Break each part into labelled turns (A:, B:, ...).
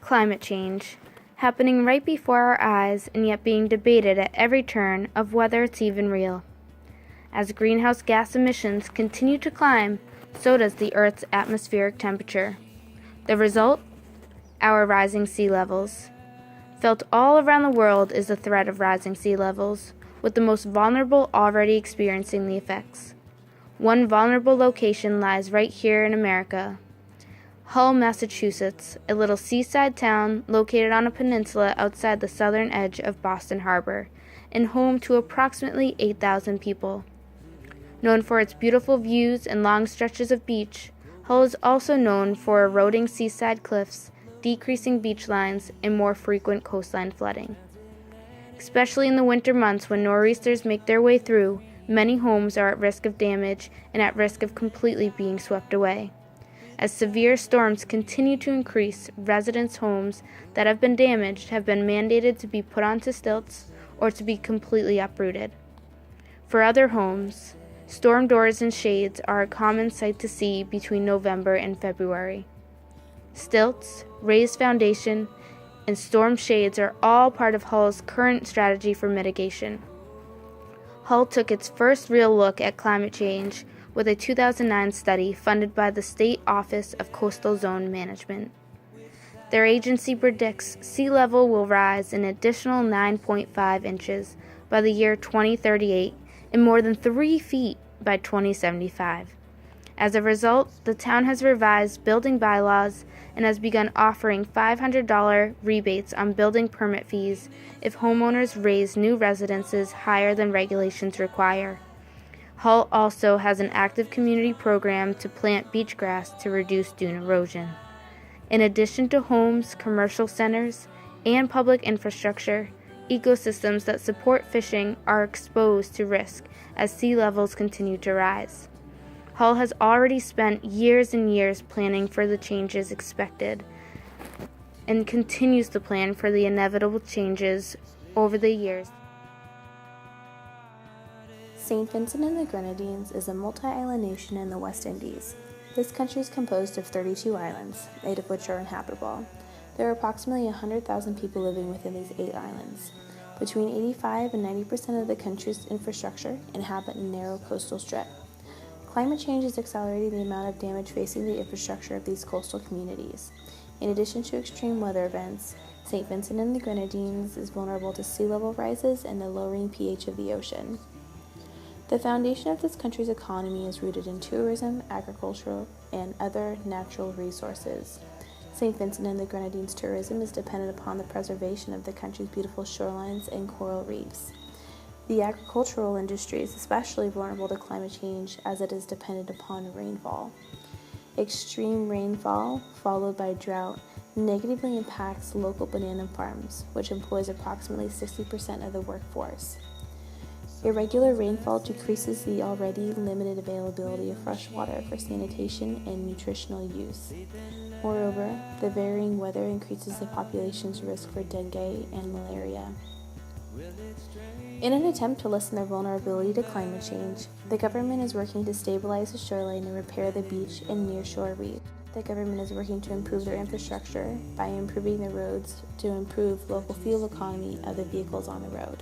A: Climate change, happening right before our eyes and yet being debated at every turn of whether it's even real. As greenhouse gas emissions continue to climb, so does the Earth's atmospheric temperature. The result? Our rising sea levels. Felt all around the world is the threat of rising sea levels, with the most vulnerable already experiencing the effects. One vulnerable location lies right here in America. Hull, Massachusetts, a little seaside town located on a peninsula outside the southern edge of Boston Harbor, and home to approximately 8,000 people. Known for its beautiful views and long stretches of beach, Hull is also known for eroding seaside cliffs, decreasing beach lines, and more frequent coastline flooding. Especially in the winter months when nor'easters make their way through, many homes are at risk of damage and at risk of completely being swept away. As severe storms continue to increase, residents' homes that have been damaged have been mandated to be put onto stilts or to be completely uprooted. For other homes, storm doors and shades are a common sight to see between November and February. Stilts, raised foundation, and storm shades are all part of Hull's current strategy for mitigation. Hull took its first real look at climate change with a 2009 study funded by the State Office of Coastal Zone Management. Their agency predicts sea level will rise an additional 9.5 inches by the year 2038 and more than 3 feet by 2075. As a result, the town has revised building bylaws and has begun offering $500 rebates on building permit fees if homeowners raise new residences higher than regulations require. Hull also has an active community program to plant beach grass to reduce dune erosion. In addition to homes, commercial centers, and public infrastructure, ecosystems that support fishing are exposed to risk as sea levels continue to rise. Hull has already spent years and years planning for the changes expected and continues to plan for the inevitable changes over the years.
B: St. Vincent and the Grenadines is a multi-island nation in the West Indies. This country is composed of 32 islands, 8 of which are inhabitable. There are approximately 100,000 people living within these 8 islands. Between 85 and 90% of the country's infrastructure inhabit a narrow coastal strip. Climate change is accelerating the amount of damage facing the infrastructure of these coastal communities. In addition to extreme weather events, St. Vincent and the Grenadines is vulnerable to sea level rises and the lowering pH of the ocean. The foundation of this country's economy is rooted in tourism, agriculture, and other natural resources. St. Vincent and the Grenadines tourism is dependent upon the preservation of the country's beautiful shorelines and coral reefs. The agricultural industry is especially vulnerable to climate change as it is dependent upon rainfall. Extreme rainfall, followed by drought, negatively impacts local banana farms, which employs approximately 60% of the workforce. Irregular rainfall decreases the already limited availability of fresh water for sanitation and nutritional use. Moreover, the varying weather increases the population's risk for dengue and malaria. In an attempt to lessen their vulnerability to climate change, the government is working to stabilize the shoreline and repair the beach and nearshore reef. The government is working to improve their infrastructure by improving the roads to improve local fuel economy of the vehicles on the road.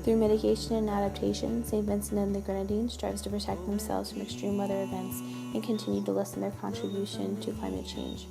B: Through mitigation and adaptation, St. Vincent and the Grenadines strives to protect themselves from extreme weather events and continue to lessen their contribution to climate change.